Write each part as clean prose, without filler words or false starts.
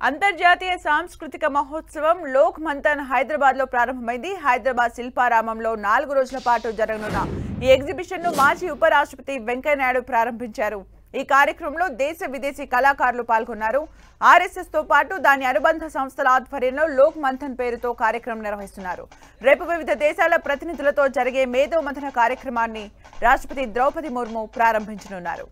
అంతర్జాతీయ సాంస్కృతిక మహోత్సవం లోక్ మంథన్ హైదరాబాద్ లో ప్రారంభమైంది. హైదరాబాద్ శిల్పారామంలో 4 రోజుల పాటు జరగనున్న ఈ ఎగ్జిబిషన్ ను మాజీ ఉపరాష్ట్రపతి వెంకయ్య నాయుడు ప్రారంభించారు. ఈ కార్యక్రమంలో దేశ విదేశీ కళాకారులు పాల్గొన్నారు. ఆర్ఎస్ఎస్ తో పాటు దాని అనుబంధ సంస్థల ఆధ్వర్యంలో లోక్ మంథన్ పేరుతో కార్యక్రమం నిర్వహిస్తున్నారు. రేపు వివిధ దేశాల ప్రతినిధులతో జరిగే మేధో మంథన కార్యక్రమాన్ని రాష్ట్రపతి ద్రౌపది ముర్ము ప్రారంభించనున్నారు.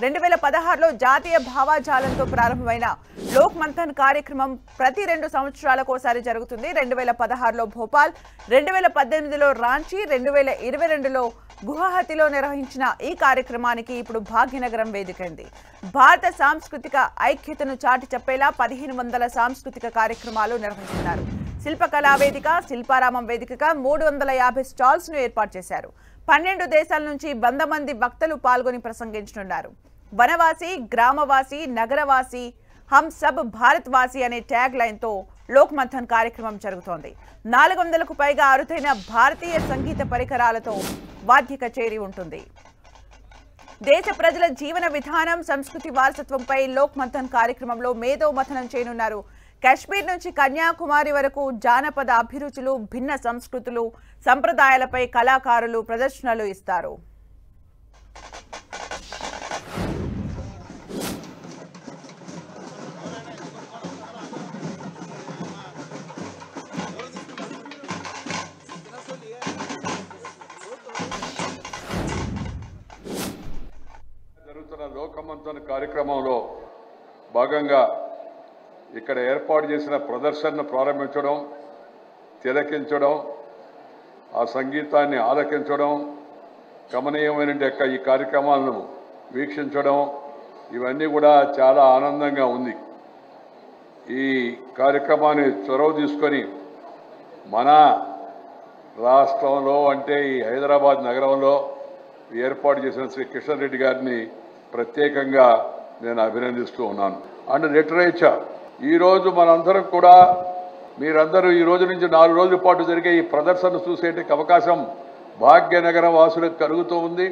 2016లో జాతీయ భావాజాలంతో ప్రారంభమైన లోక్ మంథన్ కార్యక్రమం ప్రతి 2 సంవత్సరాలకోసారి జరుగుతుంది. 2016లో భోపాల్, 2018లో రాంచీ, 2022లో గువాహతిలో నిర్వహించిన ఈ కార్యక్రమానికి ఇప్పుడు భాగ్యనగరం వేదికైంది. భారత సాంస్కృతిక ఐక్యతను చాటి చెప్పేలా 1500 సాంస్కృతిక కార్యక్రమాలు నిర్వహిస్తున్నారు. శిల్పకళా వేదిక, శిల్పారామం వేదికగా 350 స్టాల్స్ ను ఏర్పాటు చేశారు. 12 దేశాల నుంచి 100 మంది వక్తలు పాల్గొని ప్రసంగించనున్నారు. వనవాసి, గ్రామవాసి, నగరవాసి, హమ్ సబ్ భారత్ వాసి అనే ట్యాగ్ లైన్ తో లోక్ మంథన్ కార్యక్రమం జరుగుతోంది. 400కు పైగా అరుదైన భారతీయ సంగీత పరికరాలతో వాద్య కచేరీ ఉంటుంది. దేశ ప్రజల జీవన విధానం, సంస్కృతి వారసత్వంపై లోక్ మంథన్ కార్యక్రమంలో మేధో మథనం చేయనున్నారు. కాశ్మీర్ నుంచి కన్యాకుమారి వరకు జానపద అభిరుచులు, భిన్న సంస్కృతులు, సంప్రదాయాలపై కళాకారులు ప్రదర్శనలు ఇస్తారు. జరుగుతున్న లోక్ మంథన్ కార్యక్రమంలో భాగంగా ఇక్కడ ఏర్పాటు చేసిన ప్రదర్శనను ప్రారంభించడం, తిలకించడం, ఆ సంగీతాన్ని ఆలకించడం, గమనీయమైన ఈ కార్యక్రమాలను వీక్షించడం, ఇవన్నీ కూడా చాలా ఆనందంగా ఉంది. ఈ కార్యక్రమాన్ని చొరవ తీసుకొని మన రాష్ట్రంలో అంటే ఈ హైదరాబాద్ నగరంలో ఏర్పాటు చేసిన శ్రీ కిషన్ రెడ్డి గారిని ప్రత్యేకంగా నేను అభినందిస్తూ ఉన్నాను. అండ్ లిటరేచర్ ఈరోజు మనందరం కూడా మీరందరూ ఈ రోజు నుంచి 4 రోజుల పాటు జరిగే ఈ ప్రదర్శన చూసేందుకు అవకాశం భాగ్యనగరం వాసులకు కలుగుతూ ఉంది.